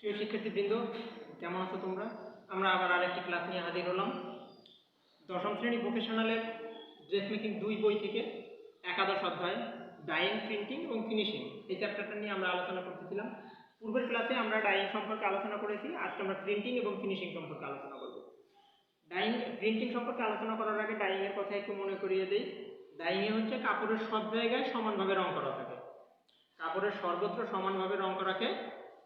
প্রিয় শিক্ষার্থীবৃন্দ, কেমন আছো তোমরা? আমরা আবার আরেকটি ক্লাস নিয়ে হাজির হলাম। দশম শ্রেণী ভোকেশনালের ড্রেস মেকিং 2 বই থেকে একাদশ অধ্যায় ডাইং, প্রিন্টিং এবং ফিনিশিং এই চ্যাপ্টারটা নিয়ে আমরা আলোচনা করতেছিলাম। পূর্বের ক্লাসে আমরা ডাইং সম্পর্কে আলোচনা করেছি, আজকে আমরা প্রিন্টিং এবং ফিনিশিং সম্পর্কে আলোচনা করব। ডাইং প্রিন্টিং সম্পর্কে আলোচনা করার আগে ডাইং এর কথা একটু মনে করিয়ে দিই। ডাইং এ হচ্ছে কাপড়ের সব জায়গায় সমানভাবে রং করা থাকে, কাপড়ের সর্বত্র সমানভাবে রং করাকে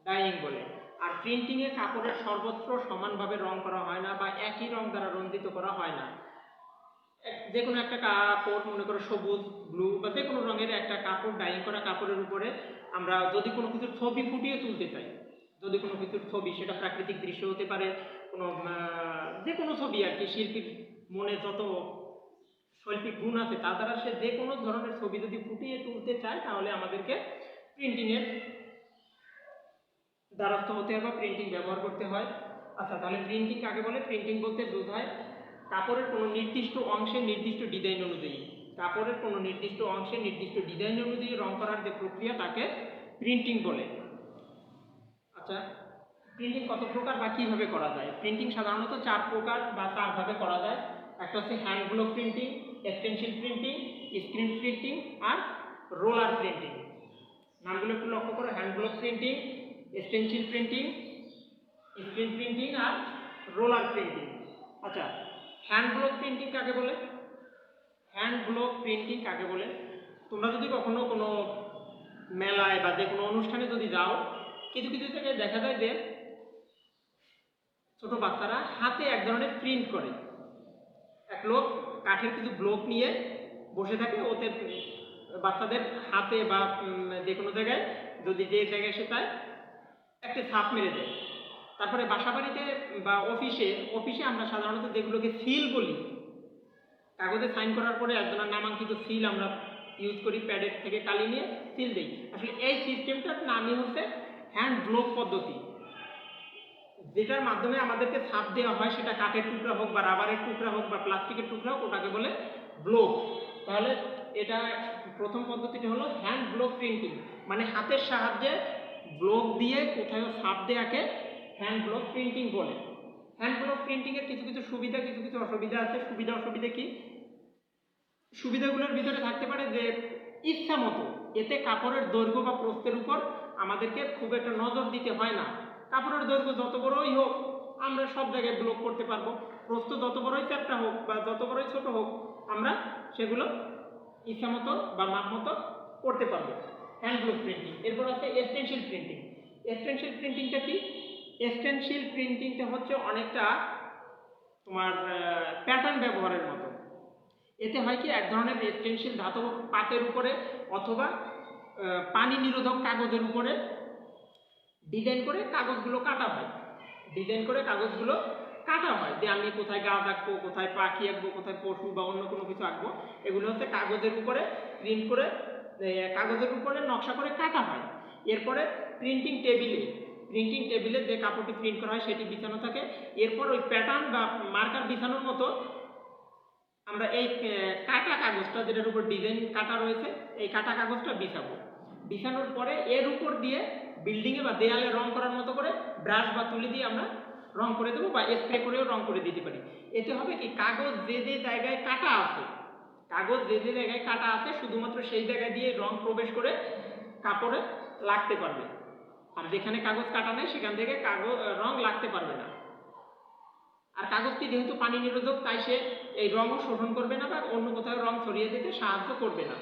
ডাইং বলে। আর প্রিন্টিং এ কাপড়ের সর্বত্র সমানভাবে রং করা হয় না বা একই রং দ্বারা রঞ্জিত করা হয় না। যে কোনো একটা কাপড়, মনে করো সবুজ, ব্লু বা যে কোনো রঙের একটা কাপড়, ডাইং করা কাপড়ের উপরে আমরা যদি কোনো কিছুর ছবি ফুটিয়ে তুলতে চাই, যদি কোনো কিছুর ছবি, সেটা প্রাকৃতিক দৃশ্য হতে পারে, কোনো যে কোনো ছবি আর কি, শিল্পীর মনে যত শৈল্পিক গুণ আছে তা দ্বারা সে যে কোনো ধরনের ছবি যদি ফুটিয়ে তুলতে চায়, তাহলে আমাদেরকে প্রিন্টিং এর দ্বারস্থ হতে হবে, প্রিন্টিং ব্যবহার করতে হয়। আচ্ছা, তাহলে প্রিন্টিং কাকে বলে? প্রিন্টিং বলতে বোঝায় কাপড়ের কোনো নির্দিষ্ট অংশে নির্দিষ্ট ডিজাইন অনুযায়ী, কাপড়ের কোনো নির্দিষ্ট অংশে নির্দিষ্ট ডিজাইন অনুযায়ী রং করার যে প্রক্রিয়া, তাকে প্রিন্টিং বলে। আচ্ছা, প্রিন্টিং কত প্রকার বা কীভাবে করা যায়? প্রিন্টিং সাধারণত 4 প্রকার বা 4 ভাবে করা যায়। একটা হচ্ছে hand block printing, stencil printing, screen printing আর রোলার প্রিন্টিং। নামগুলো একটু লক্ষ্য করো: hand block printing, stencil printing, screen printing আর রোলার প্রিন্টিং। আচ্ছা, হ্যান্ড ব্লক প্রিন্টিং কাকে বলে? হ্যান্ড ব্লক প্রিন্টিং কাকে বলে? তোমরা যদি কখনো কোনো মেলায় বা যে কোনো অনুষ্ঠানে যদি যাও, কিছু কিছু জায়গায় দেখা যায় যে ছোট বাচ্চারা হাতে এক ধরনের প্রিন্ট করে। এক লোক কাঠের কিছু ব্লক নিয়ে বসে থাকে, ওতে বাচ্চাদের হাতে বা যে কোনো জায়গায়, যদি যে জায়গায় সে চায় একটা ছাপ মেরে দেয়। তারপরে বাসা বাড়িতে বা অফিসে আমরা সাধারণত যেগুলোকে সিল বলি, কাগজে সাইন করার পরে একজনের নামাঙ্কিত সিল আমরা ইউজ করি, প্যাডের থেকে কালি নিয়ে সিল দিই। আসলে এই সিস্টেমটার নামই হচ্ছে হ্যান্ড ব্লক পদ্ধতি, যেটার মাধ্যমে আমাদেরকে ছাপ দেওয়া হয়, সেটা কাঠের টুকরা হোক বা রাবারের টুকরা হোক বা প্লাস্টিকের টুকরা হোক, ওটাকে বলে ব্লক। তাহলে এটা প্রথম পদ্ধতিটা হলো হ্যান্ড ব্লক প্রিন্টিং, মানে হাতের সাহায্যে ব্লক দিয়ে কোথাও ছাপ দেওয়াকে হ্যান্ড ব্লক প্রিন্টিং বলে। হ্যান্ড ব্লক প্রিন্টিং এর কিছু কিছু সুবিধা, কিছু কিছু অসুবিধা আছে। সুবিধা অসুবিধা কি? সুবিধাগুলোর ভিতরে থাকতে পারে যে ইচ্ছা মতো এতে কাপড়ের দৈর্ঘ্য বা প্রস্থের উপর আমাদেরকে খুব একটা নজর দিতে হয় না। কাপড়ের দৈর্ঘ্য যত বড়ই হোক আমরা সব জায়গায় ব্লক করতে পারবো, প্রস্থ যত বড়ই চ্যাপ্টা হোক বা যত বড়ই ছোট হোক আমরা সেগুলো ইচ্ছা মতো বা মাপ মতো করতে পারবো। Hand block printing. এরপর আছে স্টেনসিল প্রিন্টিং। স্টেনসিল প্রিন্টিংটা কি? স্টেনসিল প্রিন্টিংটা হচ্ছে অনেকটা তোমার প্যাটার্ন ব্যবহারের মতো। এতে হয় কি, এক ধরনের স্টেনসিল ধাতব পাতের উপরে অথবা পানি নিরোধক কাগজের উপরে ডিজাইন করে কাগজগুলো কাটা হয়, ডিজাইন করে কাগজগুলো কাটা হয় যে আমি কোথায় গাছ আঁকবো, কোথায় পাখি আঁকবো, কোথায় পশু বা অন্য কোনো কিছু আঁকবো। এগুলো হচ্ছে কাগজের উপরে প্রিন্ট করে, কাগজের উপরে নকশা করে কাটা হয়। এরপরে প্রিন্টিং টেবিলে যে কাপড়টি প্রিন্ট করা হয় সেটি বিছানো থাকে। এরপর ওই প্যাটার্ন বা মার্কার বিছানোর মতো আমরা এই কাটা কাগজটা, যেটার উপর ডিজাইন কাটা রয়েছে, এই কাটা কাগজটা বিছানোর পরে এর উপর দিয়ে বিল্ডিংয়ে বা দেয়ালে রং করার মতো করে ব্রাশ বা তুলি দিয়ে আমরা রং করে দেবো বা স্প্রে করেও রং করে দিতে পারি। এতে হবে কি, কাগজ যে যে জায়গায় কাটা আছে শুধুমাত্র সেই জায়গায় দিয়ে রং প্রবেশ করে কাপড়ে লাগতে পারবে, আর যেখানে কাগজ কাটা নেই সেখান থেকে রং লাগতে পারবে না। আর কাগজটি যেহেতু পানি নিরোধক, তাই সে এই রঙও শোষণ করবে না বা অন্য কোথাও রং ছড়িয়ে দিতে সাহায্য করবে না।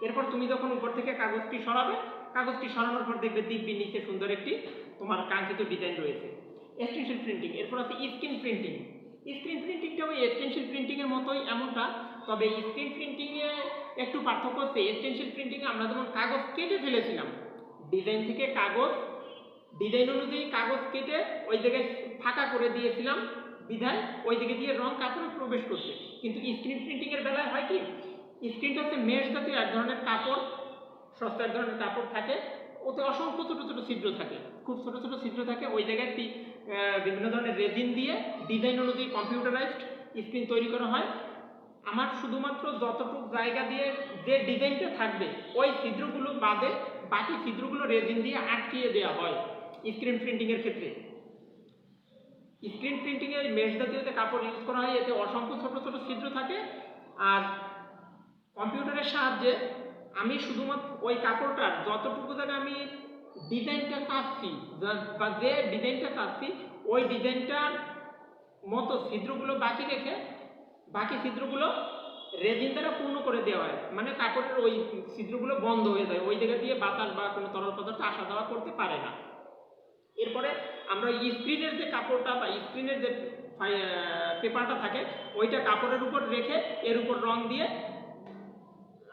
এরপর তুমি যখন উপর থেকে কাগজটি সরাবে, কাগজটি সরানোর পর দেখবে দিব্যি নিচে সুন্দর একটি তোমার কাঙ্ক্ষিত ডিজাইন রয়েছে। Stencil printing. এরপর আছে স্ক্রিন প্রিন্টিং। স্ক্রিন প্রিন্টিংটা ওই স্টেনসিল প্রিন্টিং এর মতোই এমনটা, তবে স্ক্রিন প্রিন্টিং এ একটু পার্থক্য হচ্ছে, স্টেনসিল প্রিন্টিং এ আমরা যেমন কাগজ কেটে ফেলেছিলাম, ডিজাইন থেকে কাগজ, ডিজাইন অনুযায়ী কাগজ কেটে ওই জায়গায় ফাঁকা করে দিয়েছিলাম, বিধায় ওই দিকে দিয়ে রং কাপড়ে প্রবেশ করছে। কিন্তু স্ক্রিন প্রিন্টিং এর বেলায় হয় কি, স্ক্রিনটা হচ্ছে মেশ জাতীয় এক ধরনের কাপড়, সস্তা এক ধরনের কাপড় থাকে, ওতে অসংখ্য ছোট ছোট ছিদ্র থাকে, খুব ছোট ছোট ছিদ্র থাকে। ওই জায়গায় বিভিন্ন ধরনের রেজিন দিয়ে ডিজাইন অনুযায়ী কম্পিউটারাইজড স্ক্রিন তৈরি করা হয়। আমার শুধুমাত্র যতটুকু জায়গা দিয়ে যে ডিজাইনটা থাকবে ওই ছিদ্রগুলো বাদে বাকি ছিদ্রগুলো রেজিন দিয়ে আটকিয়ে দেওয়া হয়। স্ক্রিন প্রিন্টিং এর ক্ষেত্রে। স্ক্রিন প্রিন্টিং এর মেশ জাতীয় কাপড় ইউজ করা হয়, এতে অসংখ্য ছোট ছোট ছিদ্র থাকে। আর কম্পিউটারের সাহায্যে আমি শুধুমাত্র ওই কাপড়টার যতটুকু জায়গা আমি ডিজাইনটা চাচ্ছি বা যে ডিজাইনটা চাচ্ছি ওই ডিজাইনটার মতো ছিদ্রগুলো বাকি রেখে বাকি ছিদ্রগুলো রেজিন দ্বারা পূর্ণ করে দেওয়া হয়, মানে কাপড়ের ওই ছিদ্রগুলো বন্ধ হয়ে যায়, ওই জায়গা দিয়ে বাতাস বা কোনো তরল পদার্থ আসা যাওয়া করতে পারে না। এরপরে আমরা স্ক্রিনের যে কাপড়টা বা স্ক্রিনের যে পেপারটা থাকে ওইটা কাপড়ের উপর রেখে এর উপর রং দিয়ে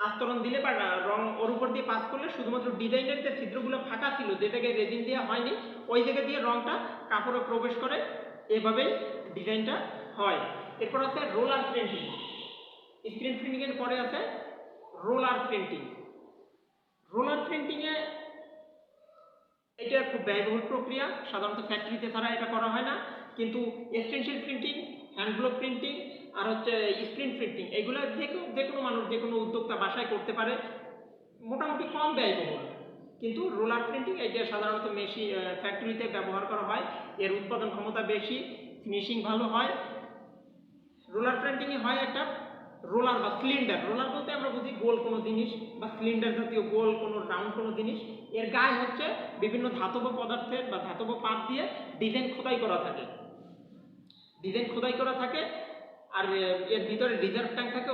আস্তরণ দিলে বা রং ওর উপর দিয়ে পাস করলে শুধুমাত্র ডিজাইনের যে ছিদ্রগুলো ফাঁকা ছিল, যে জায়গায় রেজিন দেওয়া হয়নি, ওই জায়গা দিয়ে রংটা কাপড়ে প্রবেশ করে, এভাবেই ডিজাইনটা হয়। এরপর আছে রোলার প্রিন্টিং। স্ক্রিন প্রিন্টিং এর পরে আছে রোলার প্রিন্টিং। রোলার প্রিন্টিংয়ে এটা খুব ব্যয়বহুল প্রক্রিয়া, সাধারণত ফ্যাক্টরিতে ছাড়া এটা করা হয় না, কিন্তু stencil printing, hand block printing আর হচ্ছে স্ক্রিন প্রিন্টিং এগুলো যে কোনো মানুষ, যে কোনো উদ্যোক্তা বাসায় করতে পারে, মোটামুটি কম ব্যয়বহুল। কিন্তু রোলার প্রিন্টিং এটা সাধারণত ফ্যাক্টরিতে ব্যবহার করা হয়, এর উৎপাদন ক্ষমতা বেশি, ফিনিশিং ভালো হয়। রোলার প্রিন্টিংয়ে হয় একটা রোলার বা সিলিন্ডার। রোলার বলতে আমরা বুঝি গোল কোনো জিনিস, বা সিলিন্ডার জাতীয় গোল কোনো রাউন্ড কোনো জিনিস, এর গায়ে হচ্ছে বিভিন্ন ধাতব পদার্থের বা ধাতব পাত দিয়ে ডিজাইন খোদাই করা থাকে। ডিজাইন খোদাই করা থাকে আর এর ভিতরে রিজার্ভ ট্যাঙ্ক থাকে,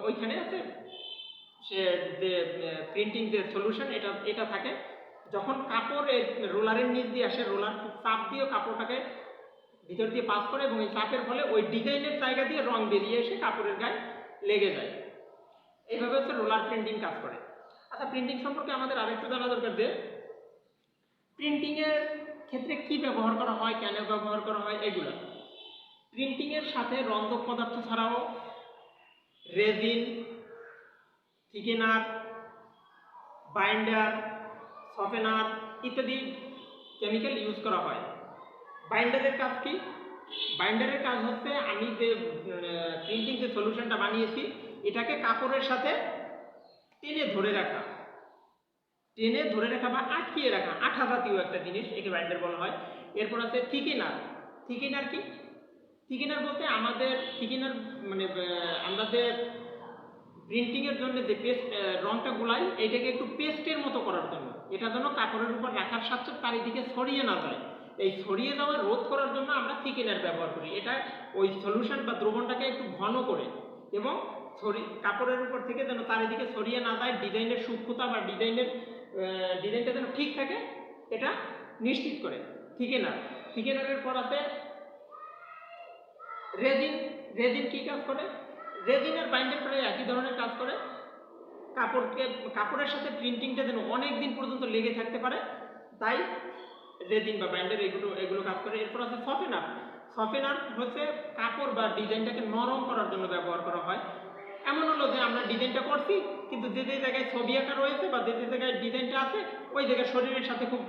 ওইখানে আছে সে যে প্রিন্টিং যে সলিউশন এটা থাকে। যখন কাপড় রোলারের নিচ দিয়ে আসে, রোলার চাপ দিয়ে কাপড়টাকে ভিতর দিয়ে পাস করে এবং এই চাপের ফলে ওই ডিজাইনের জায়গা দিয়ে রং বেরিয়ে এসে কাপড়ের গায়ে লেগে যায়। এইভাবে হচ্ছে রোলার প্রিন্টিং কাজ করে। আচ্ছা, প্রিন্টিং সম্পর্কে আমাদের আরেকটু জানা দরকার যে প্রিন্টিং এর ক্ষেত্রে কি ব্যবহার করা হয়, কেন ব্যবহার করা হয় এগুলো। প্রিন্টিং এর সাথে রন্ধক পদার্থ ছাড়াও রেজিন, থিকেনার, বাইন্ডার, সফেনার ইত্যাদি কেমিক্যাল ইউজ করা হয়। বাইন্ডারের কাজ কি? বাইন্ডারের কাজ হচ্ছে আমি যে প্রিন্টিং যে সলিউশনটা বানিয়েছি এটাকে কাপড়ের সাথে টেনে ধরে রাখা বা আটকিয়ে রাখা, আঠা জাতীয় একটা জিনিস, একে বাইন্ডার বলা হয়। এরপর আছে থিকেনার। থিকেনার কি? থিকেনার বলতে আমাদের থিকেনার মানে আমরা যে প্রিন্টিং এর জন্য যে পেস্ট রংটা গুলাই এটাকে একটু পেস্টের মতো করার জন্য, এটা যেন কাপড়ের উপর রাখার সাথে চারিদিকে ছড়িয়ে না যায়, এই ছড়িয়ে যাওয়া রোধ করার জন্য আমরা থিকেনার ব্যবহার করি। এটা ওই সলিউশন বা দ্রবণটাকে একটু ঘন করে এবং কাপড়ের উপর থেকে যেন চারিদিকে ছড়িয়ে না যায়, ডিজাইনের সূক্ষ্মতা বা ডিজাইনটা যেন ঠিক থাকে এটা নিশ্চিত করে থিকেনার। থিকেনারের পর আছে রেজিন। রেজিন কি কাজ করে? রেজিন আর বাইন্ডার প্রায় একই ধরনের কাজ করে। কাপড়ের সাথে প্রিন্টিংটা যেন অনেক দিন পর্যন্ত লেগে থাকতে পারে, তাই রেজিন বা বাইন্ডার এগুলো কাজ করে। এরপর আছে সফেনার। সফেনার হচ্ছে কাপড় বা ডিজাইনটাকে নরম করার জন্য ব্যবহার করা হয়। এমন হলো যে আমরা ডিজাইনটা করছি কিন্তু যে জায়গায় ছবি আঁকা রয়েছে বা যে জায়গায় ডিজাইনটা আছে ওই জায়গায় শরীরের সাথে খুব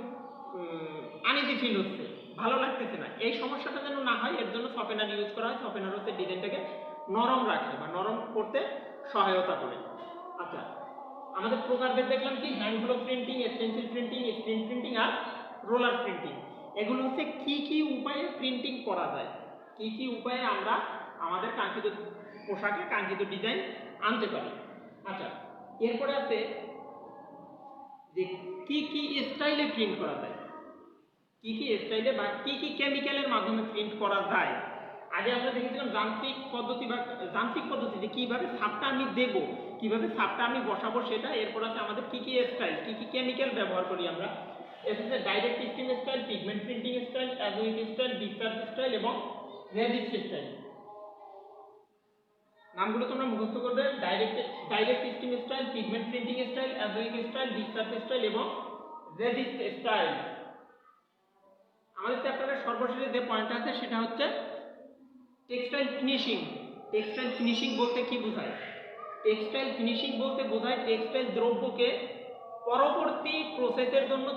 আনইজি ফিল হচ্ছে, ভালো লাগতেছে না, এই সমস্যাটা যেন না হয় এর জন্য সফেনার ইউজ করা হয়। সফেনার হচ্ছে ডিজাইনটাকে নরম রাখে বা নরম করতে সহায়তা করে। আচ্ছা, আমাদের প্রকারভেদ দেখলাম কি? Hand block printing, stencil printing, screen printing আর রোলার প্রিন্টিং। এগুলো হচ্ছে কি কি উপায়ে প্রিন্টিং করা যায়, কি কি উপায়ে আমরা আমাদের কাঙ্ক্ষিত পোশাকে কাঙ্ক্ষিত ডিজাইন আনতে পারি। আচ্ছা, এরপরে আছে যে কি কি স্টাইলে প্রিন্ট করা যায়, কি কি স্টাইলে বা কি কি কেমিক্যালের মাধ্যমে প্রিন্ট করা যায়। আগে আমরা দেখেছিলাম যান্ত্রিক পদ্ধতিতে কিভাবে ছাপটা আমি দেব, কিভাবে ছাপটা আমি বসাবো সেটা। এরপর আছে আমাদের কি কি স্টাইল, কি কি কেমিক্যাল ব্যবহার করি আমরা। এসেছে direct steam style, pigment printing style, azoic style, discharge style এবং রেজিস্ট স্টাইল। নামগুলো তোমরা মুখস্থ করবে। Direct steam style, pigment printing style, azoic style, discharge style এবং রেজিস্ট স্টাইল। আমাদের চ্যাপ্টারের সর্বশেষে যে পয়েন্ট আছে সেটা হচ্ছে টেক্সটাইল ফিনিশিং। টেক্সটাইল ফিনিশিং বলতে কি বোঝায়? টেক্সটাইল ফিনিশিং বলতে বোঝায় টেক্সটাইল দ্রব্যকে পরবর্তী প্রসেসের জন্য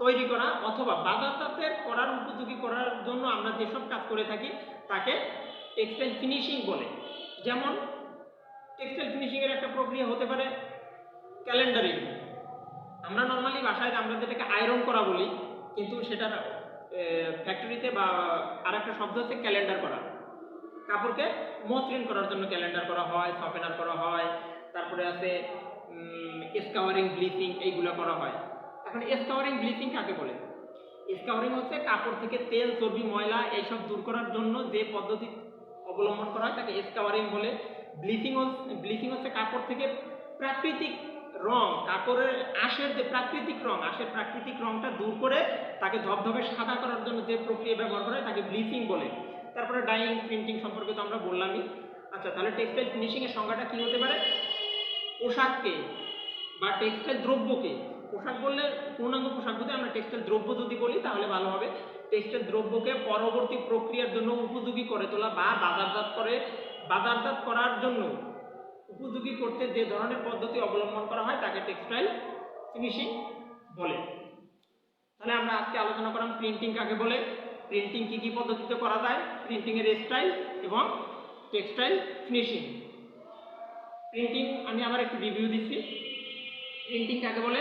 তৈরি করা অথবা বাজারজাতের করার উপযোগী করার জন্য আমরা যেসব কাজ করে থাকি তাকে টেক্সটাইল ফিনিশিং বলে। যেমন টেক্সটাইল ফিনিশিং এর একটা প্রক্রিয়া হতে পারে ক্যালেন্ডারিং। আমরা নর্মালি বাসায় আমরা যেটাকে আয়রন করা বলি, কিন্তু সেটার ফ্যাক্টরিতে বা আরেকটা শব্দ হচ্ছে ক্যালেন্ডার করা। কাপড়কে মসৃণ করার জন্য ক্যালেন্ডার করা হয়, সফেনার করা হয়, তারপরে আছে স্কাওয়ারিং, ব্লিচিং, এইগুলো করা হয়। এখন স্কাওয়ারিং ব্লিচিং কাকে বলে? স্কাওয়ারিং হচ্ছে কাপড় থেকে তেল, চর্বি, ময়লা এইসব দূর করার জন্য যে পদ্ধতি অবলম্বন করা হয় তাকে স্কাওয়ারিং বলে। ব্লিচিং হচ্ছে কাপড় থেকে প্রাকৃতিক রং, কাপড়ের আঁশের যে প্রাকৃতিক রং, আঁশের প্রাকৃতিক রংটা দূর করে তাকে ধবধবে সাদা করার জন্য যে প্রক্রিয়া ব্যবহার করা হয় তাকে ব্লিচিং বলে। তারপরে ডাইং, প্রিন্টিং সম্পর্কে তো আমরা বললামই। আচ্ছা, তাহলে টেক্সটাইল ফিনিশিং এর সংজ্ঞাটা কি হতে পারে? পোশাককে বা টেক্সটাইল দ্রব্যকে, পোশাক বললে পূর্ণাঙ্গ পোশাক বুঝে, আমরা টেক্সটাইল দ্রব্য যদি বলি তাহলে ভালো হবে। টেক্সটাইল দ্রব্যকে পরবর্তী প্রক্রিয়ার জন্য উপযোগী করে তোলা বা বাজারজাত করার জন্য উপযোগী করতে যে ধরনের পদ্ধতি অবলম্বন করা হয় তাকে টেক্সটাইল ফিনিশিং বলে। তাহলে আমরা আজকে আলোচনা করলাম প্রিন্টিং কাকে বলে, প্রিন্টিং কি কি পদ্ধতিতে করা যায়, প্রিন্টিং এর স্টাইল এবং টেক্সটাইল ফিনিশিং। প্রিন্টিং আমি আবার একটু রিভিউ দিচ্ছি। প্রিন্টিং কাকে বলে?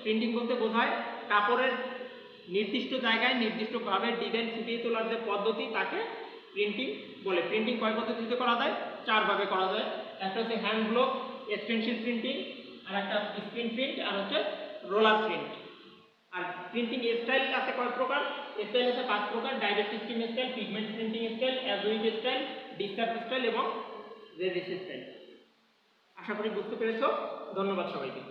প্রিন্টিং বলতে বোঝায় কাপড়ের নির্দিষ্ট জায়গায় নির্দিষ্টভাবে ডিজাইন ফুটিয়ে তোলার যে পদ্ধতি তাকে প্রিন্টিং বলে। প্রিন্টিং কয় পদ্ধতিতে করা যায়? 4 ভাবে করা যায়। একটা হচ্ছে হ্যান্ড ব্লক, স্টেনসিল প্রিন্টিং, আর একটা স্ক্রিন প্রিন্ট, আর হচ্ছে রোলার প্রিন্ট। আর প্রিন্টিং স্টাইল আছে কয় প্রকার? স্টাইল আছে 5 প্রকার: direct screen style, pigment printing style, azoic style, discharge style এবং রেডিস স্টাইল। আশা করি বুঝতে পেরেছো। ধন্যবাদ সবাইকে।